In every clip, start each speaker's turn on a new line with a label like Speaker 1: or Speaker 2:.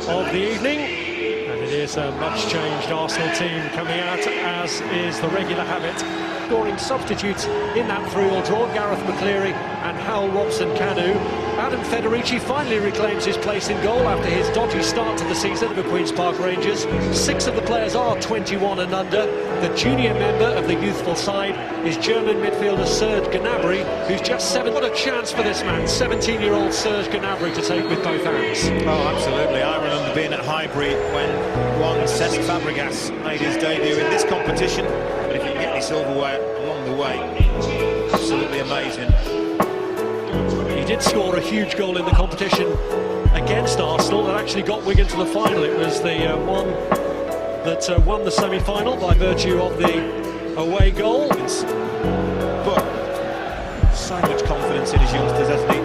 Speaker 1: of the evening, and it is a much-changed Arsenal team coming out, as is the regular habit. Scoring substitutes in that 3-3 draw, Gareth McCleary and Hal Robson-Kanu. Adam Federici finally reclaims his place in goal after his dodgy start to the season for Queen's Park Rangers. 6 of the players are 21 and under. The junior member of the youthful side is German midfielder Serge Gnabry, who's just 7. What a chance for this man, 17-year-old Serge Gnabry, to take with both hands.
Speaker 2: Oh, absolutely. I remember being at Highbury when one Cesc Fabregas made his debut in this competition. But if you can get any silverware along the way, absolutely amazing.
Speaker 1: He did score a huge goal in the competition against Arsenal that actually got Wigan to the final. It was the one that won the semi-final by virtue of the away goal.
Speaker 2: But so much confidence in his youngsters, hasn't he?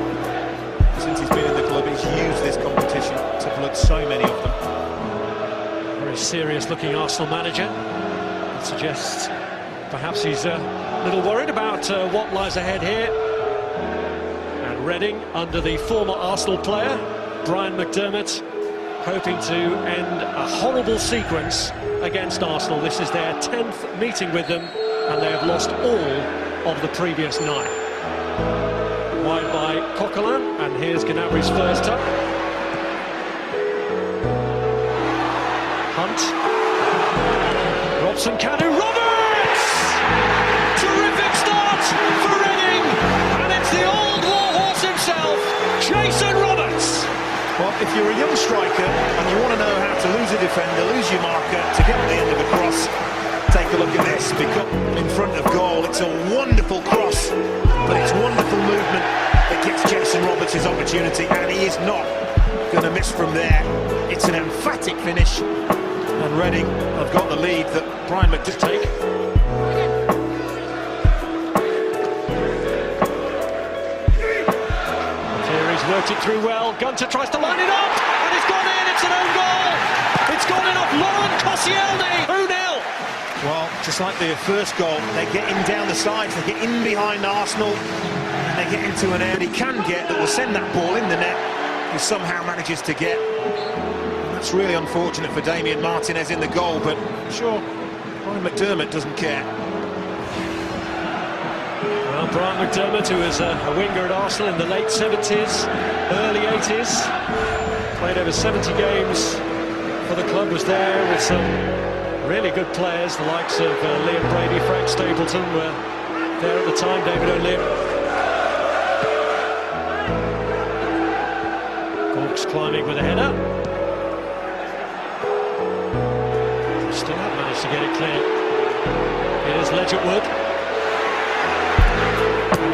Speaker 2: Since he's been in the club, he's used this competition to flood so many of them.
Speaker 1: Very serious-looking Arsenal manager. That suggests perhaps he's a little worried about what lies ahead here. And Reading, under the former Arsenal player, Brian McDermott, hoping to end a horrible sequence against Arsenal. This is their 10th meeting with them, and they have lost all of the previous 9. Wide by Coquelin, and here's Gnabry's first touch. Hunt. Robson-Kanu, Roberts! Terrific start for Reading, and it's the old warhorse himself, Jason Roberts.
Speaker 2: Well, if you're a young striker and you want to know how to lose a defender, lose your marker, to get to the end of a cross, take a look at this. Because in front of goal, it's a wonderful cross, but it's wonderful movement that gives Jason Roberts his opportunity, and he is not going to miss from there. It's an emphatic finish, and Reading have got the lead that Brian McDermott take.
Speaker 1: Worked it through well. Gunter tries to line it up, and it's gone in. It's an own goal. It's gone in off Laurent Koscielny. 2-0.
Speaker 2: Well, just like the first goal, they get in down the sides, they get in behind Arsenal, and they get into an area he can get that will send that ball in the net. He somehow manages to get. And that's really unfortunate for Damien Martinez in the goal, but sure, Brian McDermott doesn't care.
Speaker 1: Well, Brian McDermott, who was a winger at Arsenal in the late 70s, early 80s, played over 70 games for the club, was there with some really good players, the likes of Liam Brady, Frank Stapleton were there at the time, David O'Leary. Gawkes climbing with a header. Still haven't managed to get it clear. Here's Ledgerwood.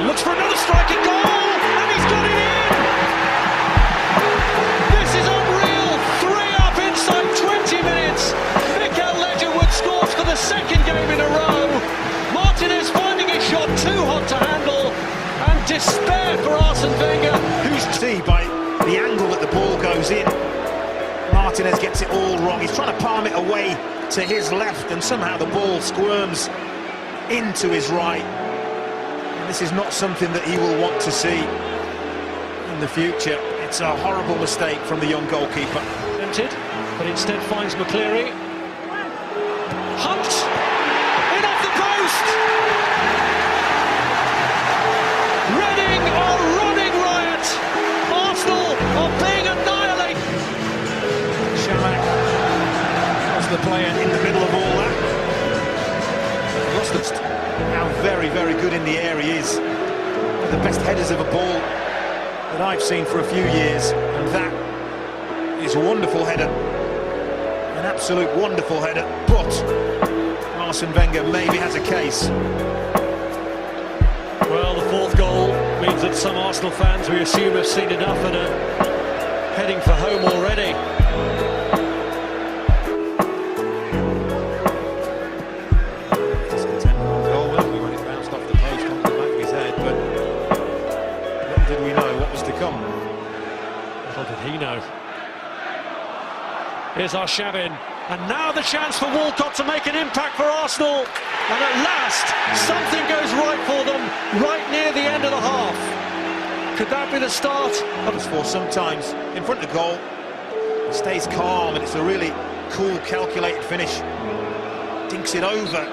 Speaker 1: Looks for another striking goal, and he's got it in! This is unreal! 3 up inside 20 minutes. Mikael Ledgerwood scores for the 2nd game in a row. Martinez finding his shot too hot to handle, and despair for Arsene Wenger, who's...
Speaker 2: See, by the angle that the ball goes in, Martinez gets it all wrong. He's trying to palm it away to his left, and somehow the ball squirms into his right. This is not something that he will want to see in the future. It's a horrible mistake from the young goalkeeper.
Speaker 1: Tempted, but instead finds McCleary. Hunt! In off the post! Reading are running riot! Arsenal are being annihilated!
Speaker 2: Shamak was the player in the middle of all that. Lost the... How very, very good in the air he is. One of the best headers of a ball that I've seen for a few years, and that is a wonderful header. An absolute wonderful header, but Arsene Wenger maybe has a case.
Speaker 1: Well, the 4th goal means that some Arsenal fans, we assume, have seen enough and are heading for home already. Here's Arshavin, and now the chance for Walcott to make an impact for Arsenal, and at last something goes right for them right near the end of the half. Could that be the start?
Speaker 2: For sometimes in front of goal, stays calm, and it's a really cool, calculated finish. Dinks it over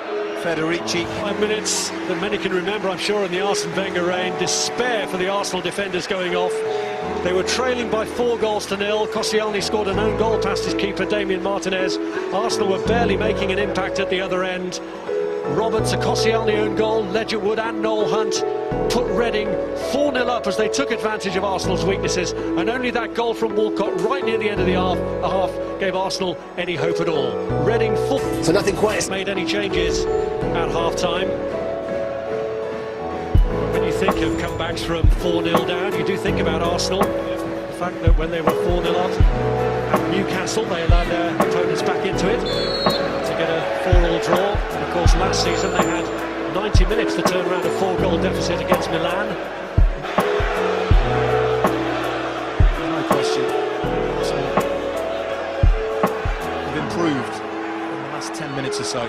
Speaker 2: Federici.
Speaker 1: 5 minutes that many can remember, I'm sure, in the Arsene Wenger reign. Despair for the Arsenal defenders going off. They were trailing by 4-0. Koscielny scored an own goal past his keeper, Damien Martinez. Arsenal were barely making an impact at the other end. Roberts, a Koscielny own goal, Ledger Wood and Noel Hunt put Reading 4-0 up as they took advantage of Arsenal's weaknesses, and only that goal from Walcott right near the end of the half gave Arsenal any hope at all. Reading
Speaker 3: so nothing quite
Speaker 1: made any changes at half-time. When you think of comebacks from 4-0 down, you do think about Arsenal. The fact that when they were 4-0 up at Newcastle, they allowed their opponents back into it to get a 4-4 draw. And of course, last season they had 90 minutes to turn around a 4-goal deficit against Milan.
Speaker 2: No question. They've improved in the last 10 minutes or so.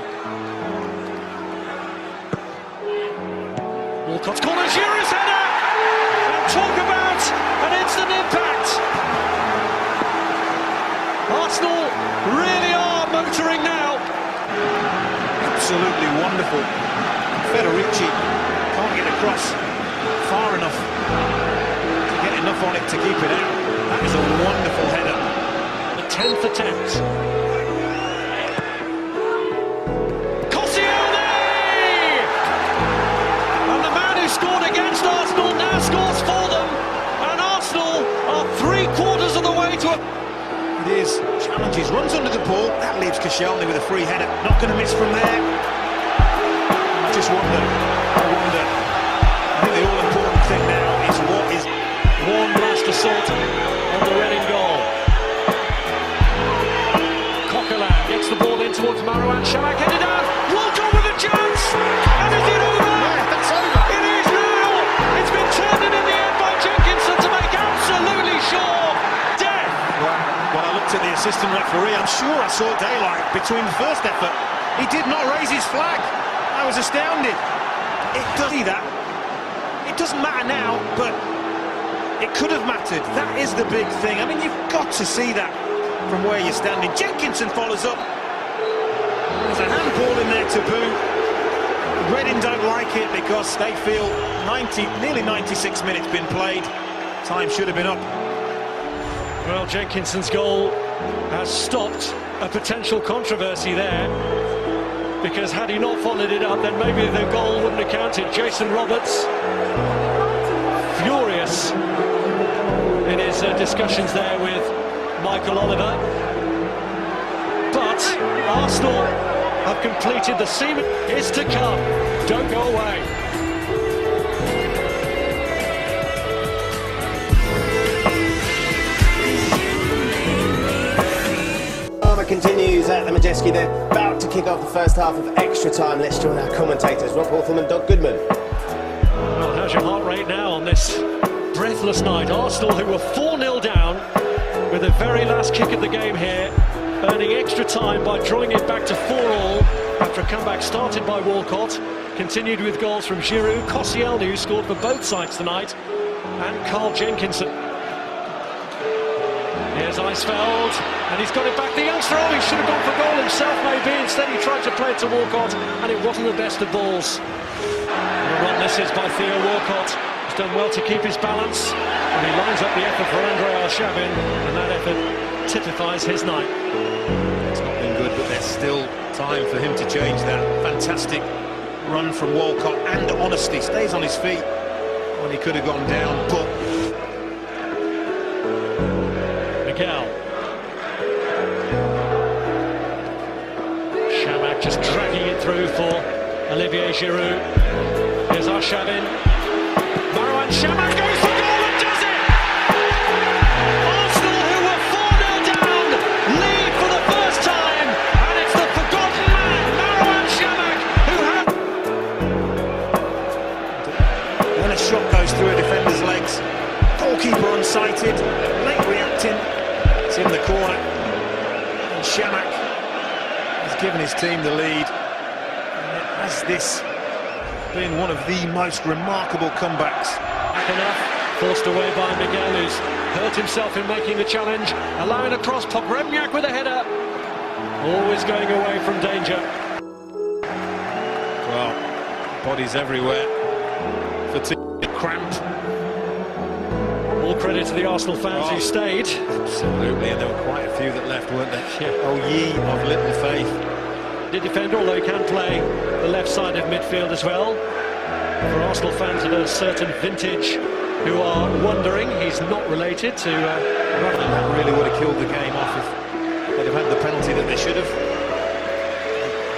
Speaker 1: Walcott's corner, Giroud's header! And talk about an instant impact! Arsenal really are motoring now.
Speaker 2: Absolutely wonderful. Federici can't get across far enough to get enough on it to keep it out. That is a wonderful header.
Speaker 1: The 10th attempt. Koscielny! And the man who scored against Arsenal now scores for them. And Arsenal are 3/4 of the way to a...
Speaker 2: It is. Challenges, runs under the ball. That leaves Koscielny with a free header. Not going to miss from there. I just wonder. I think the all-important thing now is what is...
Speaker 1: One last assault on the Reading goal. Coquelin gets the ball in towards Marouane Chamakh, headed down. Walcott with a chance! And is it over?
Speaker 2: Yeah, that's over.
Speaker 1: It is now! It's been turned in the end by Jenkinson to make absolutely sure. Death!
Speaker 2: Well, I looked at the assistant referee. I'm sure I saw daylight between the first effort. He did not raise his flag. I was astounded. It does see that. It doesn't matter now, but it could have mattered. That is the big thing. I mean, you've got to see that from where you're standing. Jenkinson follows up. There's a handball in there to boo. Reading don't like it because they feel nearly 96 minutes been played. Time should have been up.
Speaker 1: Well, Jenkinson's goal has stopped a potential controversy there, because had he not followed it up, then maybe the goal wouldn't have counted. Jason Roberts, furious in his discussions there with Michael Oliver. But Arsenal have completed the seam. Is to come. Don't go away.
Speaker 3: continues at the Madejski. They're about to kick off the first half of extra time. Let's join our commentators, Rob Hawthorne and Doug Goodman.
Speaker 1: Well, how's your heart rate now on this breathless night? Arsenal, who were 4-0 down with the very last kick of the game here, earning extra time by drawing it back to 4-all after a comeback started by Walcott, continued with goals from Giroud, Koscielny, who scored for both sides tonight, and Carl Jenkinson. Here's Eisfeld, and he's got it back. The youngster, he should have gone for goal himself maybe. Instead he tried to play it to Walcott, and it wasn't the best of balls. And the run this is by Theo Walcott. He's done well to keep his balance, and he lines up the effort for Andre Arshavin, and that effort typifies his night.
Speaker 2: It's not been good, but there's still time for him to change that. Fantastic run from Walcott, and honesty. Stays on his feet when he could have gone down, but
Speaker 1: Miguel. Chamakh just dragging it through for Olivier Giroud. Here's Arshavin. Marouane Chamakh goes for goal and does it! Arsenal, who were 4-0 down, lead for the first time, and it's the forgotten man, Marouane Chamakh, who had...
Speaker 2: when a shot goes through a defender's legs, goalkeeper unsighted, late reacting, it's in the corner, and Chamakh has given his team the lead. And has this been one of the most remarkable comebacks?
Speaker 1: Back enough. Forced away by Miguel, who's hurt himself in making the challenge. Allowing a cross, Pogrebniak with a header. Always going away from danger.
Speaker 2: Well, bodies everywhere. Fatigue, cramp.
Speaker 1: All credit to the Arsenal fans who stayed.
Speaker 2: Absolutely, and there were quite a few that left, weren't there?
Speaker 1: Yeah.
Speaker 2: Oh, ye of little faith.
Speaker 1: The defender, although he can play the left side of midfield as well. For Arsenal fans of a certain vintage who are wondering, he's not related to...
Speaker 2: That really would have killed the game off if they'd have had the penalty that they should have.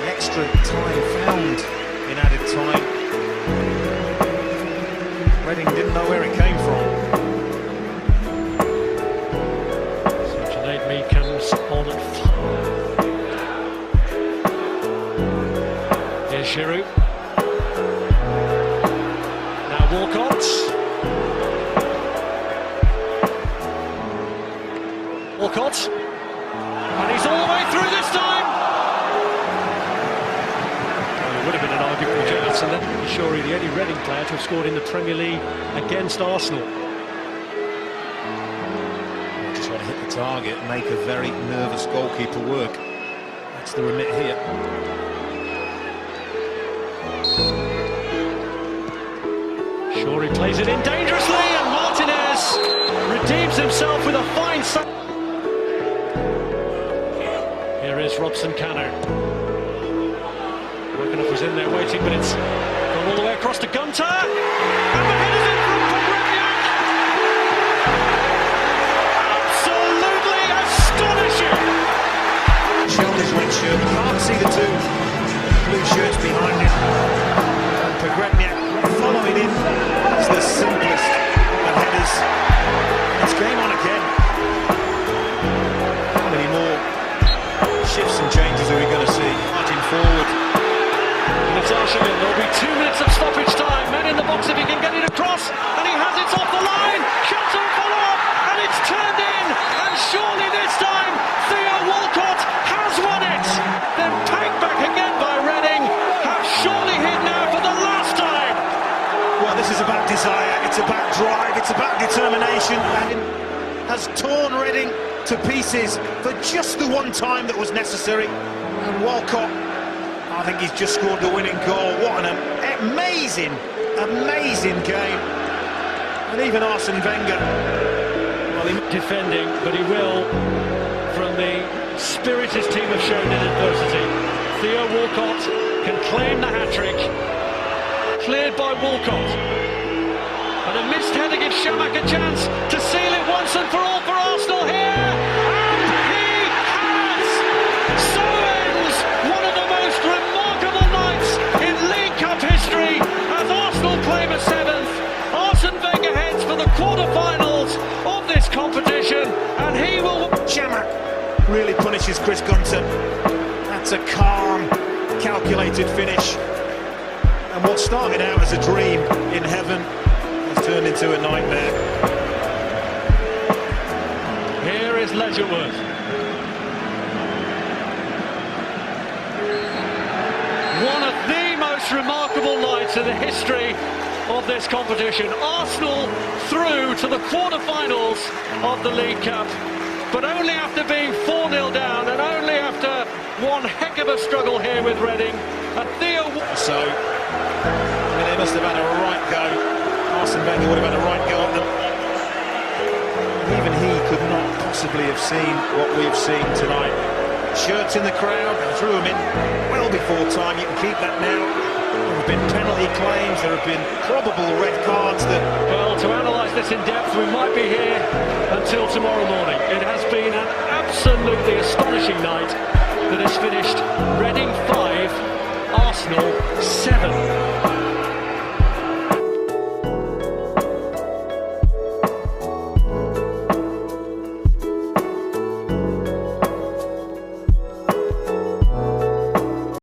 Speaker 2: The extra time found in added time. Reading didn't know where it came from.
Speaker 1: So Junaid Mee comes on at 5. Here's Giroud. Now Walcott. Walcott. And he's all the way through this time. Well, it would have been an arguable chance, and then Shuri, the only Reading player to have scored in the Premier League against Arsenal.
Speaker 2: Just want to hit the target and make a very nervous goalkeeper work. That's the remit here.
Speaker 1: Shuri plays it in dangerously, and Martinez redeems himself with a fine save. Here is Robson Kanu. Workenough was in there waiting, but it's gone all the way across to Gunter. And the header's in from Pogrebniak. Absolutely astonishing.
Speaker 2: Shelby's red shirt. You can't see the two blue shirts behind him. And Pogrebniak following in. It's the simplest of headers. It's game on again. How many more shifts and changes are we going to see? Marching forward.
Speaker 1: Natashavin, there'll be 2 minutes of stoppage time. Men in the box if he can get it across, and he has it off the line. Shots on follow-up, and it's turned in. And surely this time, Theo Walcott has won it. Then pegged back again by Reading. Have surely hit now for the last time.
Speaker 2: Well, this is about desire, it's about drive, it's about determination, and has torn Reading to pieces for just the one time that was necessary. And Walcott, I think he's just scored the winning goal. What an amazing, amazing game. And even Arsene Wenger, well, he
Speaker 1: Defending, but he will, from the spirit his team have shown in adversity. Theo Walcott can claim the hat-trick. Cleared by Walcott. And a missed header gives Chamakh a chance to seal it once and for all for Arsenal here. And he has! So ends one of the most remarkable nights in League Cup history as Arsenal claim a 7th. Arsene Wenger heads for the quarter-finals of this competition, and he will...
Speaker 2: Chamakh really punishes Chris Gunter. That's a calm, calculated finish. And what started out as a dream in heaven has turned into a nightmare.
Speaker 1: Here is Ledgerworth. One of the most remarkable nights in the history of this competition. Arsenal through to the quarter-finals of the League Cup, but only after being 4-0 down and only after one heck of a struggle here with Reading. And Theo...
Speaker 2: So, I mean, they must have had a right go. Arsene Wenger would have had a right go at them. Even he could not possibly have seen what we've seen tonight. Shirts in the crowd, and threw them in well before time. You can keep that now. There have been penalty claims, there have been probable red cards that...
Speaker 1: Well, to analyse this in depth, we might be here until tomorrow morning. It has been an absolutely astonishing night that has finished Reading 5, Arsenal 7.